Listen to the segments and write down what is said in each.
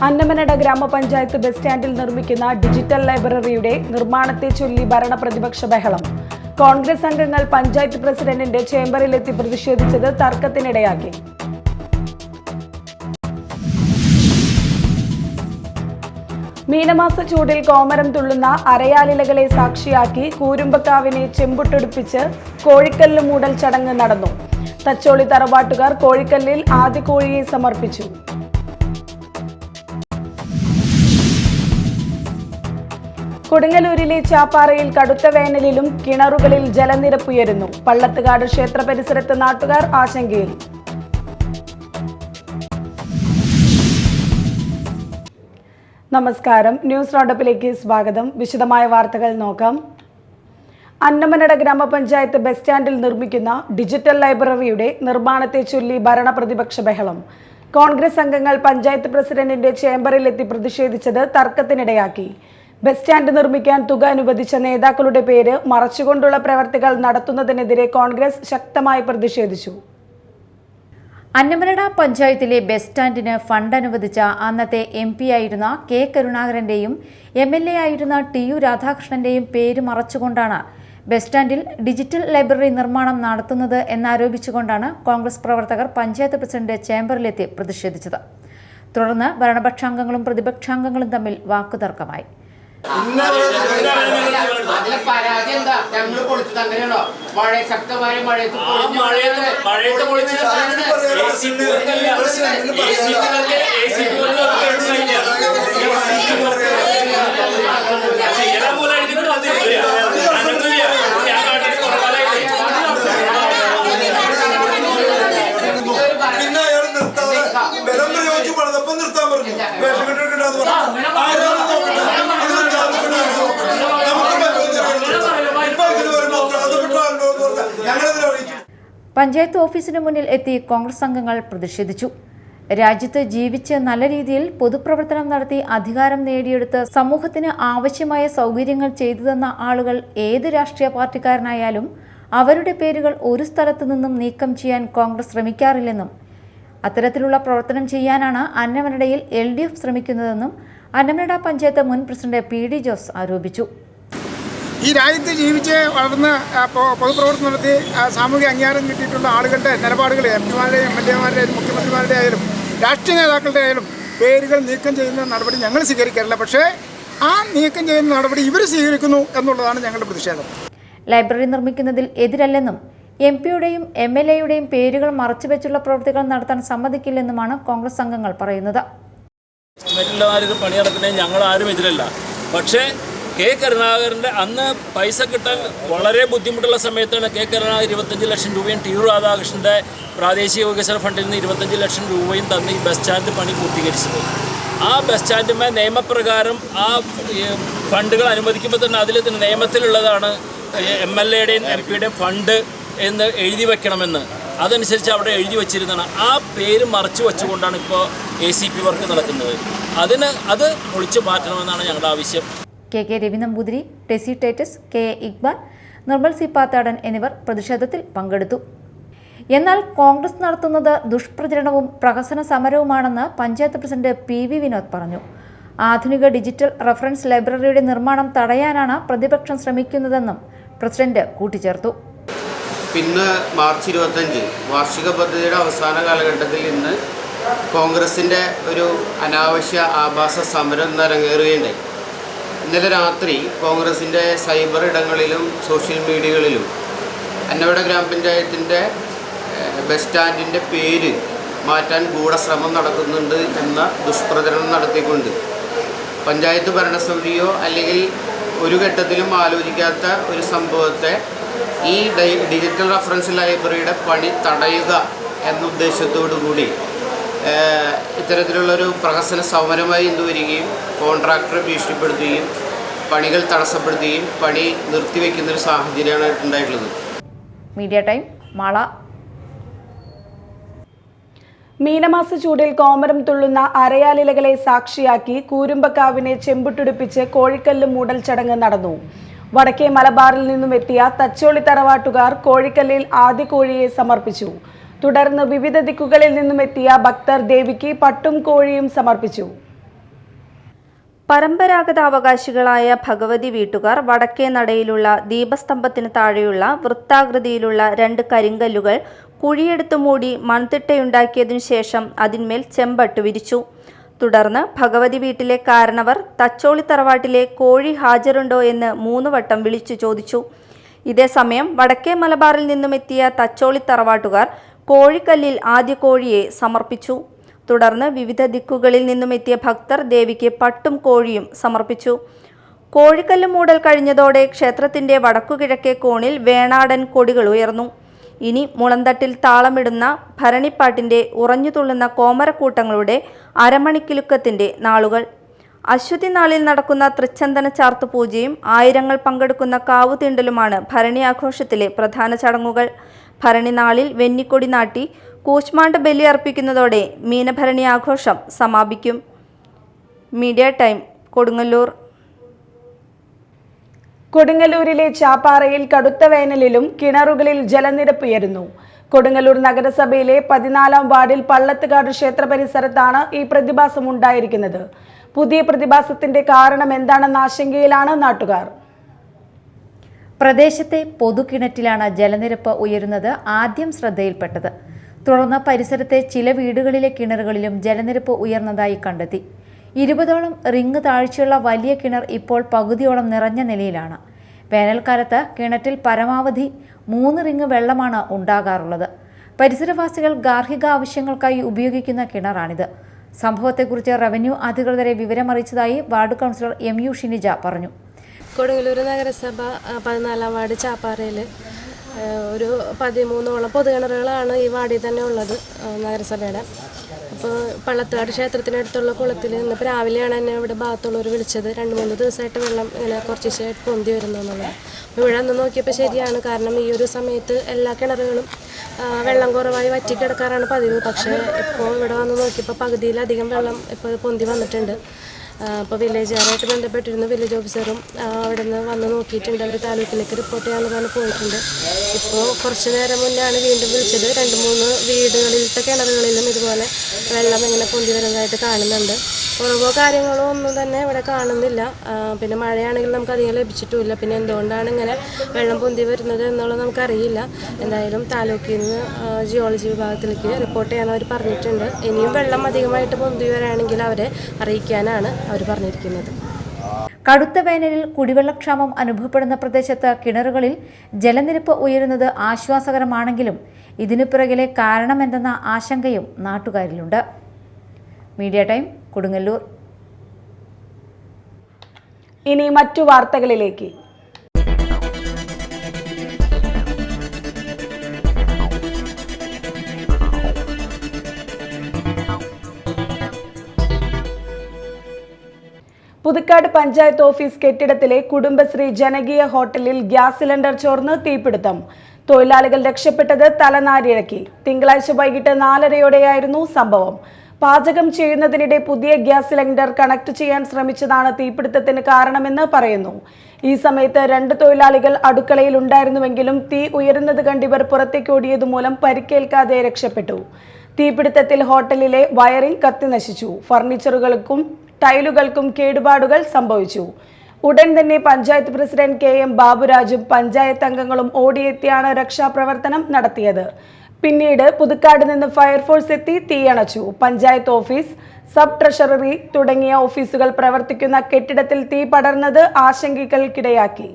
അന്നമനട ഗ്രാമപഞ്ചായത്ത് ബസ് സ്റ്റാൻഡിൽ നിർമ്മിക്കുന്ന ഡിജിറ്റൽ ലൈബ്രറിയുടെ നിർമ്മാണത്തെ ചൊല്ലി ഭരണ പ്രതിപക്ഷ ബഹളം. കോൺഗ്രസ് അംഗങ്ങൾ പഞ്ചായത്ത് പ്രസിഡന്റിന്റെ ചേംബറിലെത്തി പ്രതിഷേധിച്ചത് തർക്കത്തിനിടയാക്കി. മീനമാസ ചൂടിൽ കോമരം തുള്ളുന്ന അരയാലിലകളെ സാക്ഷിയാക്കി കൂരുമ്പക്കാവിനെ ചെമ്പുട്ടെടുപ്പിച്ച് കോഴിക്കല്ല് മൂടൽ ചടങ്ങ് നടന്നു. തച്ചോളി തറവാട്ടുകാർ കോഴിക്കല്ലിൽ ആദ്യ കോഴിയെ സമർപ്പിച്ചു. കൊടുങ്ങല്ലൂരിലെ ചാപ്പാറയിൽ കടുത്ത വേനലിലും കിണറുകളിൽ ജലനിരപ്പുയരുന്നു. പള്ളത്തുകാട് ക്ഷേത്ര പരിസരത്ത് നാട്ടുകാർ ആശങ്കയിൽ. നമസ്കാരം, ന്യൂസ് റൗണ്ടപ്പിലേക്ക് സ്വാഗതം. വിശദമായ വാർത്തകൾ നോക്കാം. അന്നമനട ഗ്രാമപഞ്ചായത്ത് ബസ് സ്റ്റാൻഡിൽ നിർമ്മിക്കുന്ന ഡിജിറ്റൽ ലൈബ്രറിയുടെ നിർമ്മാണത്തെ ചൊല്ലി ഭരണ പ്രതിപക്ഷ ബഹളം. കോൺഗ്രസ് അംഗങ്ങൾ പഞ്ചായത്ത് പ്രസിഡന്റിന്റെ ചേംബറിലെത്തി പ്രതിഷേധിച്ചത് തർക്കത്തിനിടയാക്കി. ബസ് സ്റ്റാൻഡ് നിർമ്മിക്കാൻ തുക അനുവദിച്ച നേതാക്കളുടെ പേര് മറച്ചുകൊണ്ടുള്ള പ്രവർത്തികൾ നടത്തുന്നതിനെതിരെ കോൺഗ്രസ് ശക്തമായി പ്രതിഷേധിച്ചു. അന്നമനട പഞ്ചായത്തിലെ ബസ് സ്റ്റാൻഡിന് ഫണ്ട് അനുവദിച്ച അന്നത്തെ MP ആയിരുന്ന K കരുണാകരന്റെയും MLA ആയിരുന്ന TU രാധാകൃഷ്ണന്റെയും പേര് മറച്ചുകൊണ്ടാണ് ബസ് സ്റ്റാൻഡിൽ ഡിജിറ്റൽ ലൈബ്രറി നിർമ്മാണം നടത്തുന്നത് എന്നാരോപിച്ചുകൊണ്ടാണ് കോൺഗ്രസ് പ്രവർത്തകർ പഞ്ചായത്ത് പ്രസിഡന്റ് ചേംബറിലെത്തി പ്രതിഷേധിച്ചത്. തുടർന്ന് ഭരണപക്ഷാംഗങ്ങളും പ്രതിപക്ഷാംഗങ്ങളും തമ്മിൽ വാക്കുതർക്കമായി. പരാതി എന്താ? ഞങ്ങൾ പൊളിച്ചത് അങ്ങനെയാണോ? മഴ ശക്തമായ മഴയത്ത് നിർത്താൻ പറഞ്ഞു. പഞ്ചായത്ത് ഓഫീസിന് മുന്നിൽ എത്തി കോൺഗ്രസ് അംഗങ്ങൾ പ്രതിഷേധിച്ചു. രാജ്യത്ത് ജീവിച്ച് നല്ല രീതിയിൽ പൊതുപ്രവർത്തനം നടത്തി അധികാരം നേടിയെടുത്ത് സമൂഹത്തിന് ആവശ്യമായ സൗകര്യങ്ങൾ ചെയ്തു തന്ന ആളുകൾ ഏത് രാഷ്ട്രീയ പാർട്ടിക്കാരനായാലും അവരുടെ പേരുകൾ ഒരു സ്ഥലത്തു നിന്നും നീക്കം ചെയ്യാൻ കോൺഗ്രസ് ശ്രമിക്കാറില്ലെന്നും അത്തരത്തിലുള്ള പ്രവർത്തനം ചെയ്യാനാണ് അന്നമനടയിൽ LDF ശ്രമിക്കുന്നതെന്നും അന്നമനട പഞ്ചായത്ത് മുൻ പ്രസിഡന്റ് PD ജോസ് ആരോപിച്ചു. ഈ രാജ്യത്ത് ജീവിച്ച് വളർന്ന് പൊതുപ്രവർത്തനം നടത്തി സാമൂഹിക അംഗീകാരം കിട്ടിയിട്ടുള്ള ആളുകളുടെ നിലപാടുകൾ MP-മാരുടെയും MLA-മാരുടെയും മുഖ്യമന്ത്രിമാരുടെ ആയാലും രാഷ്ട്രീയ നേതാക്കളുടെ ആയാലും പേരുകൾ നീക്കം ചെയ്യുന്ന നടപടി ഞങ്ങൾ സ്വീകരിക്കാറില്ല. പക്ഷേ ആ നീക്കം ചെയ്യുന്ന നടപടി ഇവർ സ്വീകരിക്കുന്നു എന്നുള്ളതാണ് ഞങ്ങളുടെ പ്രതിഷേധം. ലൈബ്രറി നിർമ്മിക്കുന്നതിൽ എതിരല്ലെന്നും MP-യുടെയും MLA-യുടെയും പേരുകൾ മറച്ചുവെച്ചുള്ള പ്രവൃത്തികൾ നടത്താൻ സമ്മതിക്കില്ലെന്നുമാണ് കോൺഗ്രസ് അംഗങ്ങൾ പറയുന്നത്. പണി നടക്കുന്നതിന് ഞങ്ങൾ ആരും എതിരല്ല. പക്ഷേ K കരുണാകരൻ്റെ അന്ന് പൈസ കിട്ടാൻ വളരെ ബുദ്ധിമുട്ടുള്ള സമയത്താണ് K കരുണാകരൻ 25 ലക്ഷം രൂപയും TU രാധാകൃഷ്ണൻ്റെ പ്രാദേശിക വികസന ഫണ്ടിൽ നിന്ന് 25 ലക്ഷം രൂപയും തന്ന് ഈ ബസ് സ്റ്റാൻഡ് പണി പൂർത്തീകരിച്ചത്. ആ ബസ് സ്റ്റാൻഡിന്മേൽ നിയമപ്രകാരം ആ ഫണ്ടുകൾ അനുവദിക്കുമ്പോൾ തന്നെ അതിൽ നിയമത്തിലുള്ളതാണ് MLA-യുടെയും MP-യുടെയും ഫണ്ട് എന്ന് എഴുതി വെക്കണമെന്ന്. അതനുസരിച്ച് അവിടെ എഴുതി വച്ചിരുന്നതാണ്. ആ പേര് മറച്ചു വെച്ചുകൊണ്ടാണ് ഇപ്പോൾ ACP വർക്ക് നടക്കുന്നത്. അത് പൊളിച്ചു മാറ്റണമെന്നാണ് ഞങ്ങളുടെ ആവശ്യം. KK Ravi Namboothiri, Tessy Titus, KA Iqbal, Nirmal C Pathadan എന്നിവർ പ്രതിഷേധത്തിൽ പങ്കെടുത്തു. എന്നാൽ കോൺഗ്രസ് നടത്തുന്നത് ദുഷ്പ്രചരണവും പ്രഹസന സമരവുമാണെന്ന് പഞ്ചായത്ത് പ്രസിഡന്റ് PV വിനോദ് പറഞ്ഞു. ആധുനിക ഡിജിറ്റൽ റഫറൻസ് ലൈബ്രറിയുടെ നിർമ്മാണം തടയാനാണ് പ്രതിപക്ഷം ശ്രമിക്കുന്നതെന്നും പ്രസിഡന്റ് കൂട്ടിച്ചേർത്തു. ഇന്ന് മാർച്ച് 25 വാർഷിക പദ്ധതിയുടെ അവസാന കാലഘട്ടത്തിൽ ഇന്ന് കോൺഗ്രസിൻ്റെ ഒരു അനാവശ്യ ആഭാസ സമരം അരങ്ങേറുകയുണ്ടായി. ഇന്നലെ രാത്രി കോൺഗ്രസിൻ്റെ സൈബർ ഇടങ്ങളിലും സോഷ്യൽ മീഡിയകളിലും അന്നമനട ഗ്രാമപഞ്ചായത്തിൻ്റെ ബസ് സ്റ്റാൻഡിൻ്റെ പേര് മാറ്റാൻ ഗൂഢശ്രമം നടക്കുന്നുണ്ട് എന്ന ദുഷ്പ്രചരണം നടത്തിക്കൊണ്ട് പഞ്ചായത്ത് ഭരണസമിതിയോ അല്ലെങ്കിൽ ഒരു ഘട്ടത്തിലും ആലോചിക്കാത്ത ഒരു സംഭവത്തെ ഈ ഡിജിറ്റൽ റഫറൻസ് ലൈബ്രറിയുടെ പണി തടയുക എന്ന ഉദ്ദേശത്തോടു കൂടി ഇത്തരത്തിലുള്ളൊരു പ്രഹസന സമരമായി ഇന്ന് വരികയും കോൺട്രാക്ടറെ ഭീഷണിപ്പെടുത്തുകയും പണികൾ തടസ്സപ്പെടുത്തുകയും പണി നിർത്തിവെക്കുന്നൊരു സാഹചര്യമാണ് ഉണ്ടായിട്ടുള്ളത്. Media time Mala. മീനമാസ ചൂടിൽ കോമരം തുള്ളുന്ന അരയാലിലകളെ സാക്ഷിയാക്കി കൂരുമ്പക്കാവിനെ ചെമ്പുട്ടെടുപ്പിച്ച് കോഴിക്കല്ല് മൂടൽ ചടങ്ങ് നടന്നു. വടക്കേ മലബാറിൽ നിന്നും എത്തിയ തച്ചോളി തറവാട്ടുകാർ കോഴിക്കല്ലിൽ ആദ്യ കോഴിയെ സമർപ്പിച്ചു. തുടർന്ന് വിവിധ ദിക്കുകളിൽ നിന്നും എത്തിയ ഭക്തർ ദേവിക്ക് പട്ടും കോഴിയും സമർപ്പിച്ചു. പരമ്പരാഗത അവകാശികളായ ഭഗവതി വീട്ടുകാർ വടക്കേ നടയിലുള്ള ദീപസ്തംഭത്തിന് താഴെയുള്ള വൃത്താകൃതിയിലുള്ള 2 കരിങ്കല്ലുകൾ കുഴിയെടുത്തു മൂടി മൺതിട്ടയുണ്ടാക്കിയതിനു ശേഷം അതിന്മേൽ ചെമ്പട്ട് വിരിച്ചു. തുടർന്ന് ഭഗവതി വീട്ടിലെ കാരണവർ തച്ചോളി തറവാട്ടിലെ കോഴി ഹാജരുണ്ടോ എന്ന് 3 വട്ടം വിളിച്ചു ചോദിച്ചു. ഇതേസമയം വടക്കേ മലബാറിൽ നിന്നുമെത്തിയ തച്ചോളി തറവാട്ടുകാർ കോഴിക്കല്ലിൽ ആദ്യ കോഴിയെ സമർപ്പിച്ചു. തുടർന്ന് വിവിധ ദിക്കുകളിൽ നിന്നുമെത്തിയ ഭക്തർ ദേവിക്ക് പട്ടും കോഴിയും സമർപ്പിച്ചു. കോഴിക്കല്ല് മൂടൽ കഴിഞ്ഞതോടെ ക്ഷേത്രത്തിന്റെ വടക്കുകിഴക്കേ കോണിൽ വേണാടൻ കൊടികൾ ഉയർന്നു. ഇനി മുളന്തട്ടിൽ താളമിടുന്ന ഭരണിപ്പാട്ടിന്റെ ഉറഞ്ഞുതുള്ളുന്ന കോമരക്കൂട്ടങ്ങളുടെ അരമണിക്കിലുക്കത്തിന്റെ നാളുകൾ. അശ്വതി നാളിൽ നടക്കുന്ന തൃച്ചന്ദന ചാർത്തു പൂജയും ആയിരങ്ങൾ പങ്കെടുക്കുന്ന കാവുതീണ്ടലുമാണ് ഭരണി ആഘോഷത്തിലെ പ്രധാന ചടങ്ങുകൾ. ഭരണി നാളിൽ വെന്നിക്കൊടി നാട്ടി കൂശ്മാണ്ട് ബലി അർപ്പിക്കുന്നതോടെ മീനഭരണി ആഘോഷം സമാപിക്കും. Media time, Kodungallur. കൊടുങ്ങല്ലൂരിലെ ചാപ്പാറയിൽ കടുത്ത വേനലിലും കിണറുകളിൽ ജലനിരപ്പ് ഉയരുന്നു. കൊടുങ്ങല്ലൂർ നഗരസഭയിലെ 14-ാം വാർഡിൽ പള്ളത്തുകാട് ക്ഷേത്ര പരിസരത്താണ് ഈ പ്രതിഭാസം ഉണ്ടായിരിക്കുന്നത്. പുതിയ പ്രതിഭാസത്തിന്റെ കാരണം എന്താണെന്ന ആശങ്കയിലാണ് നാട്ടുകാർ. പ്രദേശത്തെ പൊതുകിണറ്റിലാണ് ജലനിരപ്പ് ഉയരുന്നത് ആദ്യം ശ്രദ്ധയിൽപ്പെട്ടത്. തുടർന്ന് പരിസരത്തെ ചില വീടുകളിലെ കിണറുകളിലും ജലനിരപ്പ് ഉയർന്നതായി കണ്ടെത്തി. 20ഓളം റിങ് താഴ്ചയുള്ള വലിയ കിണർ ഇപ്പോൾ പകുതിയോളം നിറഞ്ഞ നിലയിലാണ്. വേനൽക്കാലത്ത് കിണറ്റിൽ പരമാവധി 3 റിങ് വെള്ളമാണ് ഉണ്ടാകാറുള്ളത്. പരിസരവാസികൾ ഗാർഹിക ആവശ്യങ്ങൾക്കായി ഉപയോഗിക്കുന്ന കിണറാണിത്. സംഭവത്തെക്കുറിച്ച് റവന്യൂ അധികൃതരെ വിവരമറിയിച്ചതായി വാർഡ് കൗൺസിലർ MU ഷിനിജ പറഞ്ഞു. കൊടുങ്ങല്ലൂർ നഗരസഭ 14-ാം വാർഡ് ചാപ്പാറയിൽ ഒരു 13ഓളം പൊതുകിണറുകളാണ് ഈ വാർഡിൽ തന്നെ ഉള്ളത് നഗരസഭയുടെ. അപ്പോൾ പള്ളത്തുകാട് ക്ഷേത്രത്തിനടുത്തുള്ള കുളത്തിൽ ഇന്നിപ്പോൾ രാവിലെയാണ് എന്നെ ഇവിടെ ഭാഗത്തുള്ളവർ വിളിച്ചത്. 2-3 ദിവസമായിട്ട് വെള്ളം ഇങ്ങനെ കുറച്ച് ദിവസമായിട്ട് പൊന്തി വരുന്നു എന്നുള്ളത്. അപ്പോൾ ഇവിടെ അന്ന് നോക്കിയപ്പോൾ ശരിയാണ്. കാരണം ഈ ഒരു സമയത്ത് എല്ലാ കിണറുകളും വെള്ളം കുറവായി വറ്റിക്കിടക്കാറാണ് പതിവ്. പക്ഷേ ഇപ്പോൾ ഇവിടെ വന്ന് നോക്കിയപ്പോൾ പകുതിയിലധികം വെള്ളം ഇപ്പോൾ പൊന്തി വന്നിട്ടുണ്ട്. അപ്പോൾ വില്ലേജുകാരായിട്ട് ബന്ധപ്പെട്ടിരുന്നു. വില്ലേജ് ഓഫീസറും അവിടെ നിന്ന് വന്ന് നോക്കിയിട്ടുണ്ട്. അവർ താലൂക്കിലേക്ക് റിപ്പോർട്ട് ചെയ്യാൻ പോയിട്ടുണ്ട്. ഇപ്പോൾ കുറച്ച് നേരം മുന്നെയാണ് വീണ്ടും വിളിച്ചത്. 2-3 വീടുകളിലത്തെ കിണറുകളിലും ഇതുപോലെ വെള്ളം ഇങ്ങനെ പൊന്തി വരുന്നതായിട്ട് കാണുന്നുണ്ട്. കുറവോ കാര്യങ്ങളോ ഒന്നും തന്നെ ഇവിടെ കാണുന്നില്ല. പിന്നെ മഴയാണെങ്കിൽ നമുക്ക് അധികം ലഭിച്ചിട്ടുമില്ല. പിന്നെ എന്തുകൊണ്ടാണ് ഇങ്ങനെ വെള്ളം പൊന്തി വരുന്നത് എന്നുള്ളത് നമുക്കറിയില്ല. എന്തായാലും താലൂക്കിൽ നിന്ന് ജിയോളജി വിഭാഗത്തിലേക്ക് റിപ്പോർട്ട് ചെയ്യാൻ അവർ പറഞ്ഞിട്ടുണ്ട്. ഇനിയും വെള്ളം അധികമായിട്ട് പൊന്തി വരികയാണെങ്കിൽ അവരെ അറിയിക്കാനാണ് അവർ പറഞ്ഞിരിക്കുന്നത്. കടുത്ത വേനലിൽ കുടിവെള്ളക്ഷാമം അനുഭവപ്പെടുന്ന പ്രദേശത്ത് കിണറുകളിൽ ജലനിരപ്പ് ഉയരുന്നത് ആശ്വാസകരമാണെങ്കിലും ഇതിനു പിറകിലെ കാരണമെന്തെന്ന ആശങ്കയും നാട്ടുകാരിലുണ്ട്. Media time, Kodungallur. ഇനി മറ്റു വാർത്തകളിലേക്ക്. പുതുക്കാട് പഞ്ചായത്ത് ഓഫീസ് കെട്ടിടത്തിലെ കുടുംബശ്രീ ജനകീയ ഹോട്ടലിൽ ഗ്യാസ് സിലിണ്ടർ ചോർന്ന് തീപിടുത്തം. തൊഴിലാളികൾ രക്ഷപ്പെട്ടത് തലനാരിഴക്കി. തിങ്കളാഴ്ച വൈകിട്ട് 4:30യോടെയായിരുന്നു സംഭവം. പാചകം ചെയ്യുന്നതിനിടെ പുതിയ ഗ്യാസ് സിലിണ്ടർ കണക്ട് ചെയ്യാൻ ശ്രമിച്ചതാണ് തീപിടുത്തത്തിന് കാരണമെന്ന് പറയുന്നു. ഈ സമയത്ത് 2 തൊഴിലാളികൾ അടുക്കളയിൽ ഉണ്ടായിരുന്നുവെങ്കിലും തീ ഉയരുന്നത് കണ്ടിവർ പുറത്തേക്ക് ഓടിയത് മൂലം പരിക്കേൽക്കാതെ രക്ഷപ്പെട്ടു. തീപിടുത്തത്തിൽ ഹോട്ടലിലെ വയറിംഗ് കത്തിനശിച്ചു. ഫർണിച്ചറുകൾക്കും ടൈലുകൾക്കും കേടുപാടുകൾ സംഭവിച്ചു. ഉടൻ തന്നെ പഞ്ചായത്ത് പ്രസിഡന്റ് KM ബാബുരാജും പഞ്ചായത്ത് അംഗങ്ങളും ഓടിയെത്തിയാണ് രക്ഷാപ്രവർത്തനം നടത്തിയത്. പിന്നീട് പുതുക്കാട് നിന്ന് ഫയർഫോഴ്സ് എത്തി തീയണച്ചു. പഞ്ചായത്ത് ഓഫീസ്, സബ് ട്രഷററി തുടങ്ങിയ ഓഫീസുകൾ പ്രവർത്തിക്കുന്ന കെട്ടിടത്തിൽ തീ പടർന്നത് ആശങ്കകൾക്കിടയാക്കി.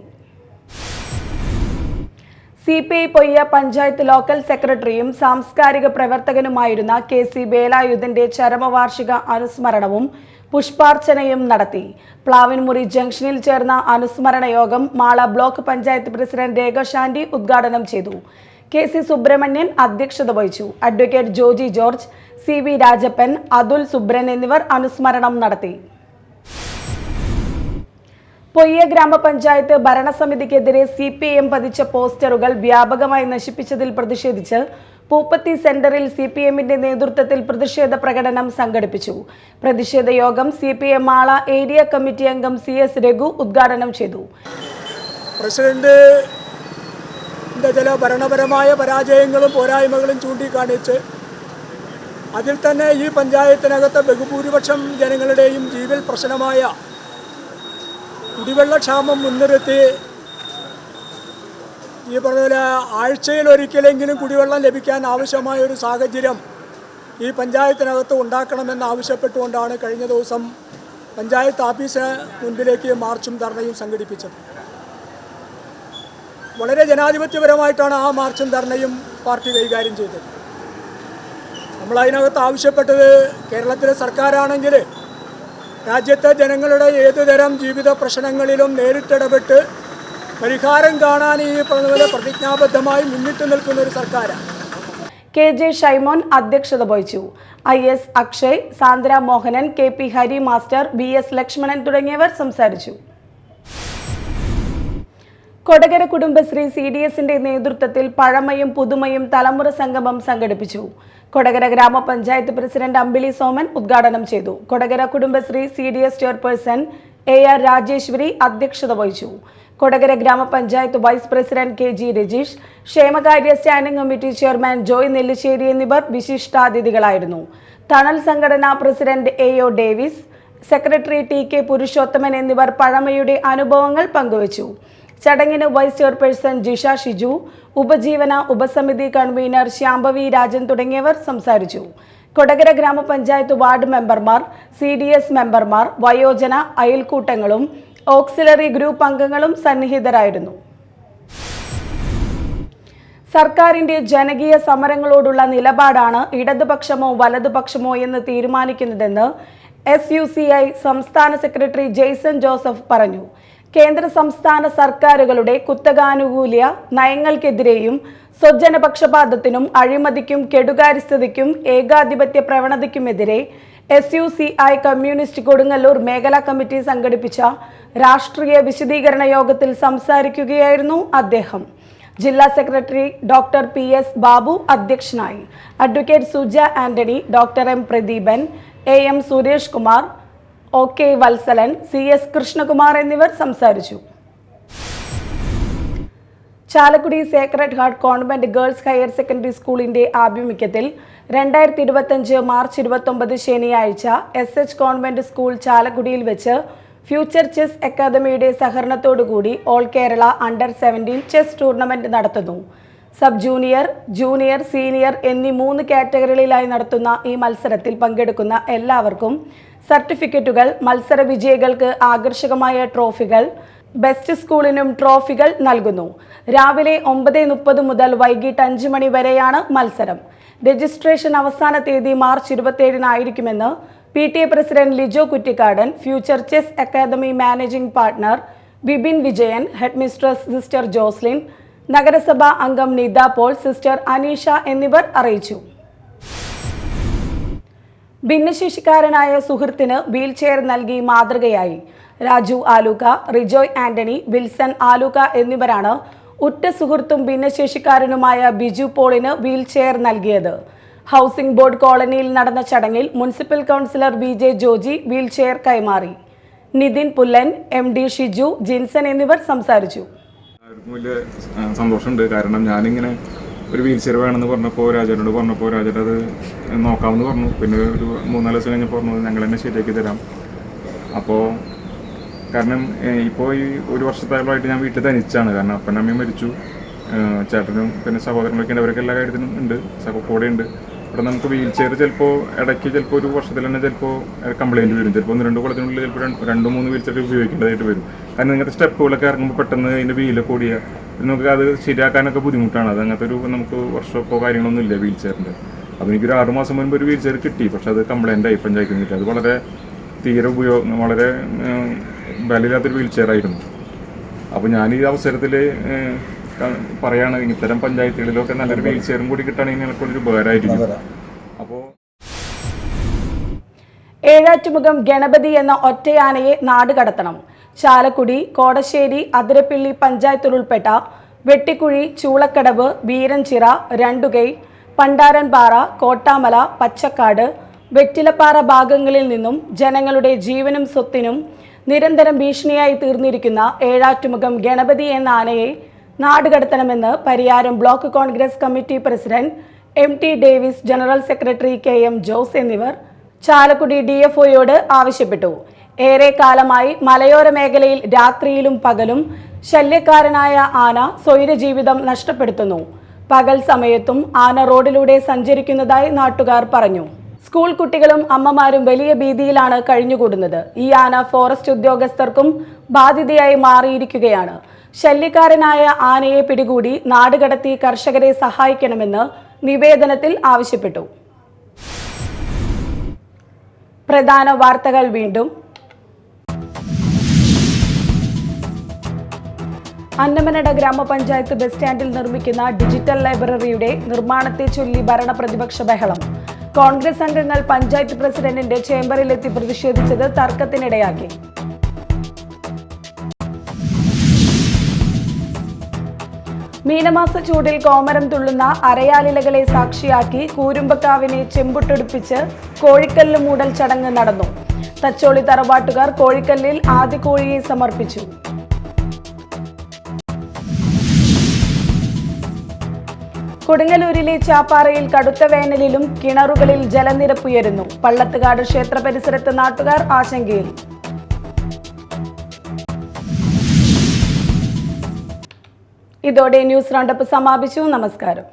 CPI പൊയ്യ പഞ്ചായത്ത് ലോക്കൽ സെക്രട്ടറിയും സാംസ്കാരിക പ്രവർത്തകനുമായിരുന്ന KC വേലായുധന്റെ ചരമവാർഷിക അനുസ്മരണവും പുഷ്പാർച്ചനയും നടത്തി. പ്ലാവിൻമുറി ജംഗ്ഷനിൽ ചേർന്ന അനുസ്മരണ യോഗം മാള ബ്ലോക്ക് പഞ്ചായത്ത് പ്രസിഡന്റ് രേഖ ശാന്തി ഉദ്ഘാടനം ചെയ്തു. KC സുബ്രഹ്മണ്യൻ അധ്യക്ഷത വഹിച്ചു. Advocate Joji George, CV Rajappan, Athul Subran എന്നിവർ അനുസ്മരണം നടത്തി. പൊയ്യ ഗ്രാമപഞ്ചായത്ത് ഭരണസമിതിക്കെതിരെ CPIM പതിച്ച പോസ്റ്ററുകൾ വ്യാപകമായി നശിപ്പിച്ചതിൽ പ്രതിഷേധിച്ച് പൂപ്പത്തി സെന്ററിൽ CPIMന്റെ നേതൃത്വത്തിൽ പ്രതിഷേധ പ്രകടനം സംഘടിപ്പിച്ചു. പ്രതിഷേധ യോഗം CPIM മാള ഏരിയ കമ്മിറ്റി അംഗം CS രഘു ഉദ്ഘാടനം ചെയ്തു. പ്രസിഡന്റ് ചില ഭരണപരമായ പരാജയങ്ങളും പോരായ്മകളും ചൂണ്ടിക്കാണിച്ച് അതിൽ തന്നെ ഈ പഞ്ചായത്തിനകത്ത് ബഹുഭൂരിപക്ഷം ജനങ്ങളുടെയും ജീവൽ പ്രശ്നമായ കുടിവെള്ളക്ഷാമം മുൻനിർത്തി ഈ പറഞ്ഞ പോലെ ആഴ്ചയിലൊരിക്കലെങ്കിലും കുടിവെള്ളം ലഭിക്കാൻ ആവശ്യമായ ഒരു സാഹചര്യം ഈ പഞ്ചായത്തിനകത്ത് ഉണ്ടാക്കണമെന്ന് ആവശ്യപ്പെട്ടുകൊണ്ടാണ് കഴിഞ്ഞ ദിവസം പഞ്ചായത്ത് ഓഫീസിന് മുൻപിലേക്ക് മാർച്ചും ധർണയും സംഘടിപ്പിച്ചത്. വളരെ ജനാധിപത്യപരമായിട്ടാണ് ആ മാർച്ചും ധർണയും പാർട്ടി കൈകാര്യം ചെയ്തത്. നമ്മളതിനകത്ത് ആവശ്യപ്പെട്ടത് കേരളത്തിലെ സർക്കാരാണെങ്കിൽ രാജ്യത്തെ ജനങ്ങളുടെ ഏതുതരം ജീവിത പ്രശ്നങ്ങളിലും നേരിട്ടിടപെട്ട് പരിഹാരം കാണാൻ ഈ പറഞ്ഞ പ്രതിജ്ഞാബദ്ധമായി മുന്നിട്ട് നിൽക്കുന്ന ഒരു സർക്കാരാണ്. KJ ഷൈമോൻ അധ്യക്ഷത വഹിച്ചു. IS Akshay, Sandra Mohanan, KP Hari master, BS Lakshmanan തുടങ്ങിയവർ സംസാരിച്ചു. കൊടകര കുടുംബശ്രീ CDSന്റെ നേതൃത്വത്തിൽ പഴമയും പുതുമയും തലമുറ സംഗമം സംഘടിപ്പിച്ചു. കൊടകര ഗ്രാമപഞ്ചായത്ത് പ്രസിഡന്റ് അമ്പിളി സോമൻ ഉദ്ഘാടനം ചെയ്തു. Kodakara Kudumbashree CDS chairperson AR Rajeswari അധ്യക്ഷത വഹിച്ചു. കൊടകര ഗ്രാമപഞ്ചായത്ത് വൈസ് പ്രസിഡന്റ് KG രജീഷ്, ക്ഷേമകാര്യ standing committee chairman Joy Nellissery എന്നിവർ വിശിഷ്ടാതിഥികളായിരുന്നു. തണൽ സംഘടനാ president AO Davis, secretary TK Purushothaman എന്നിവർ പഴമയുടെ അനുഭവങ്ങൾ പങ്കുവച്ചു. ചടങ്ങിന് വൈസ് ചെയർപേഴ്സൺ ജിഷ ഷിജു, ഉപജീവന ഉപസമിതി കൺവീനർ ശ്യാംഭവി രാജൻ തുടങ്ങിയവർ സംസാരിച്ചു. കൊടകര ഗ്രാമപഞ്ചായത്ത് വാർഡ് മെമ്പർമാർ, CDS മെമ്പർമാർ, വയോജന അയൽക്കൂട്ടങ്ങളും ഓക്സിലറി ഗ്രൂപ്പ് അംഗങ്ങളും സന്നിഹിതരായിരുന്നു. സർക്കാരിന്റെ ജനകീയ സമരങ്ങളോടുള്ള നിലപാടാണ് ഇടതുപക്ഷമോ വലതുപക്ഷമോ എന്ന് തീരുമാനിക്കുന്നതെന്ന് SUCI സംസ്ഥാന സെക്രട്ടറി ജെയ്സൺ ജോസഫ് പറഞ്ഞു. കേന്ദ്ര സംസ്ഥാന സർക്കാരുകളുടെ കുത്തകാനുകൂല്യ നയങ്ങൾക്കെതിരെയും സ്വജനപക്ഷപാതത്തിനും അഴിമതിക്കും കെടുകാര്യസ്ഥതയ്ക്കും ഏകാധിപത്യ പ്രവണതയ്ക്കുമെതിരെ SUCI കമ്മ്യൂണിസ്റ്റ് കൊടുങ്ങല്ലൂർ മേഖലാ കമ്മിറ്റി സംഘടിപ്പിച്ച രാഷ്ട്രീയ വിശദീകരണ യോഗത്തിൽ സംസാരിക്കുകയായിരുന്നു അദ്ദേഹം. ജില്ലാ സെക്രട്ടറി ഡോക്ടർ PS ബാബു അധ്യക്ഷനായി. Advocate Suja Antony, doctor M Pradeepan, AM Suresh Kumar, OK Valsalan, CS Krishnakumar എന്നിവർ സംസാരിച്ചു. Chalakudy Sacred heart convent girls higher secondary സ്കൂളിന്റെ ആഭിമുഖ്യത്തിൽ 2025 മാർച്ച് 29 ശനിയാഴ്ച SH കോൺവെന്റ് സ്കൂൾ ചാലക്കുടിയിൽ വെച്ച് ഫ്യൂച്ചർ ചെസ് അക്കാദമിയുടെ സഹകരണത്തോടുകൂടി all Kerala under 17 chess tournament നടത്തുന്നു. സബ് ജൂനിയർ, ജൂനിയർ, സീനിയർ എന്നീ 3 കാറ്റഗറികളിലായി നടത്തുന്ന ഈ മത്സരത്തിൽ പങ്കെടുക്കുന്ന എല്ലാവർക്കും സർട്ടിഫിക്കറ്റുകൾ, മത്സര വിജയികൾക്ക് ആകർഷകമായ ട്രോഫികൾ, ബെസ്റ്റ് സ്കൂളിനും ട്രോഫികൾ നൽകുന്നു. രാവിലെ 9:30 മുതൽ വൈകിട്ട് 5 മണി വരെയാണ് മത്സരം. രജിസ്ട്രേഷൻ അവസാന തീയതി March 27 PTA president Lijo Kuttikkadan, future chess academy managing partner Bibin Vijayan, headmistress sister Joslin, നഗരസഭാ അംഗം നിത പോൾ, സിസ്റ്റർ അനീഷ എന്നിവർ അറിയിച്ചു. ഭിന്നശേഷിക്കാരനായ സുഹൃത്തിന് വീൽചെയർ നൽകി മാതൃകയായി. രാജു ആലൂക്ക, റിജോയ് ആന്റണി, വിൽസൺ ആലൂക്ക എന്നിവരാണ് ഉറ്റ സുഹൃത്തും ഭിന്നശേഷിക്കാരനുമായ ബിജു പോളിന് വീൽചെയർ നൽകിയത്. ഹൗസിംഗ് ബോർഡ് കോളനിയിൽ നടന്ന ചടങ്ങിൽ municipal councillor BJ Joji wheelchair കൈമാറി. നിതിൻ പുല്ലൻ, MD ഷിജു, ജിൻസൺ എന്നിവർ സംസാരിച്ചു. വലിയ സന്തോഷമുണ്ട്. കാരണം ഞാനിങ്ങനെ ഒരു വീൽചെയർ വേണമെന്ന് പറഞ്ഞപ്പോൾ രാജനോട് പറഞ്ഞപ്പോൾ രാജൻ അത് നോക്കാമെന്ന് പറഞ്ഞു. പിന്നെ ഒരു 3-4 ദിവസം കഴിഞ്ഞപ്പോൾ പറഞ്ഞു ഞങ്ങൾ തന്നെ ശരിയാക്കി തരാം. അപ്പോൾ കാരണം ഇപ്പോൾ ഈ 1 വർഷത്തോളമായിട്ട് ഞാൻ വീട്ടിൽ തനിച്ചാണ്. കാരണം അപ്പനമ്മയും മരിച്ചു, ചേട്ടനും പിന്നെ സഹോദരങ്ങളൊക്കെ അവരൊക്കെ എല്ലാ കാര്യത്തിനും ഉണ്ട്, കൂടെ ഉണ്ട്. ഇവിടെ നമുക്ക് വീൽചെയർ ചിലപ്പോൾ ഇടയ്ക്ക് ചിലപ്പോൾ ഒരു വർഷത്തിൽ തന്നെ ചിലപ്പോൾ കംപ്ലയിൻറ്റ് വരും. ചിലപ്പോൾ 1-2 കൊല്ലത്തിനുള്ളിൽ ചിലപ്പോൾ 2-3 വീൽചെയർ ഉപയോഗിക്കേണ്ടതായിട്ട് വരും. കാരണം ഇങ്ങനത്തെ സ്റ്റെപ്പുകളൊക്കെ ഇറങ്ങുമ്പോൾ പെട്ടെന്ന് അതിൻ്റെ വീലൊക്കെ ഓടിയ നമുക്ക് അത് ശരിയാക്കാനൊക്കെ ബുദ്ധിമുട്ടാണ്. അത് അങ്ങനത്തെ ഒരു നമുക്ക് വർഷമൊക്കെ കാര്യങ്ങളൊന്നും ഇല്ല വീൽചെയറിൻ്റെ. അപ്പോൾ എനിക്കൊരു 6 മാസം മുൻപ് ഒരു വീൽചെയർ കിട്ടി. പക്ഷേ അത് കംപ്ലയിൻ്റ് ആയി പഞ്ചായത്തിൽ കിട്ടി. അത് വളരെ തീരെ വളരെ വിലയില്ലാത്തൊരു വീൽചെയർ ആയിരുന്നു. അപ്പോൾ ഞാൻ ഈ അവസരത്തിൽ പറയാണ് ഇത്തരം പഞ്ചായത്തുകളിലൊക്കെ നല്ലൊരു വീൽചെയറും കൂടി കിട്ടുകയാണെങ്കിൽ എനിക്കൊരു ഉപകാരമായിരിക്കും. അപ്പോൾ ഏഴാറ്റുമുഖം ഗണപതി എന്ന ഒറ്റയാനയെ നാട് കടത്തണം. ചാലക്കുടി, കോടശ്ശേരി, അതിരപ്പിള്ളി പഞ്ചായത്തിലുൾപ്പെട്ട വെട്ടിക്കുഴി, ചൂളക്കടവ്, വീരൻചിറ, രണ്ടുകൈ, പണ്ടാരൻപാറ, കോട്ടാമല, പച്ചക്കാട്, വെറ്റിലപ്പാറ ഭാഗങ്ങളിൽ നിന്നും ജനങ്ങളുടെ ജീവനും സ്വത്തിനും നിരന്തരം ഭീഷണിയായി തീർന്നിരിക്കുന്ന ഏഴാറ്റുമുഖം ഗണപതി എന്ന ആനയെ നാടുകടത്തണമെന്ന് Pariyaram block Congress committee president MT Davis, general secretary KM Jose എന്നിവർ ചാലക്കുടി DFOയോട് ആവശ്യപ്പെട്ടു. ഏറെ കാലമായി മലയോര മേഖലയിൽ രാത്രിയിലും പകലും ശല്യക്കാരനായ ആന സ്വൈരജീവിതം നഷ്ടപ്പെടുത്തുന്നു. പകൽ സമയത്തും ആന റോഡിലൂടെ സഞ്ചരിക്കുന്നതായി നാട്ടുകാർ പറഞ്ഞു. സ്കൂൾ കുട്ടികളും അമ്മമാരും വലിയ ഭീതിയിലാണ് കഴിഞ്ഞുകൂടുന്നത്. ഈ ആന ഫോറസ്റ്റ് ഉദ്യോഗസ്ഥർക്കും ബാധ്യതയായി മാറിയിരിക്കുകയാണ്. ശല്യക്കാരനായ ആനയെ പിടികൂടി നാടുകടത്തി കർഷകരെ സഹായിക്കണമെന്ന് നിവേദനത്തിൽ ആവശ്യപ്പെട്ടു. പ്രധാന വാർത്തകൾ വീണ്ടും. അന്നമനട ഗ്രാമപഞ്ചായത്ത് ബസ് സ്റ്റാൻഡിൽ നിർമ്മിക്കുന്ന ഡിജിറ്റൽ ലൈബ്രറിയുടെ നിർമ്മാണത്തെ ചൊല്ലി ഭരണ പ്രതിപക്ഷ ബഹളം. കോൺഗ്രസ് അംഗങ്ങൾ പഞ്ചായത്ത് പ്രസിഡന്റിന്റെ ചേംബറിലെത്തി പ്രതിഷേധിച്ചത് തർക്കത്തിനിടയാക്കി. മീനമാസ ചൂടിൽ കോമരം തുള്ളുന്ന അരയാലിലകളെ സാക്ഷിയാക്കി കൂരുമ്പക്കാവിനെ ചെമ്പുട്ടെടുപ്പിച്ച് കോഴിക്കല്ല് മൂടൽ ചടങ്ങ് നടന്നു. തച്ചോളി തറവാട്ടുകാർ കോഴിക്കല്ലിൽ ആദ്യ കോഴിയെ സമർപ്പിച്ചു. കൊടുങ്ങല്ലൂരിലെ ചാപ്പാറയിൽ കടുത്ത വേനലിലും കിണറുകളിൽ ജലനിരപ്പുയരുന്നു. പള്ളത്തുകാട് ക്ഷേത്ര പരിസരത്ത് നാട്ടുകാർ ആശങ്കയിൽ. ഇതോടെ ന്യൂസ് റൗണ്ടപ്പ് സമാപിച്ചു. നമസ്കാരം.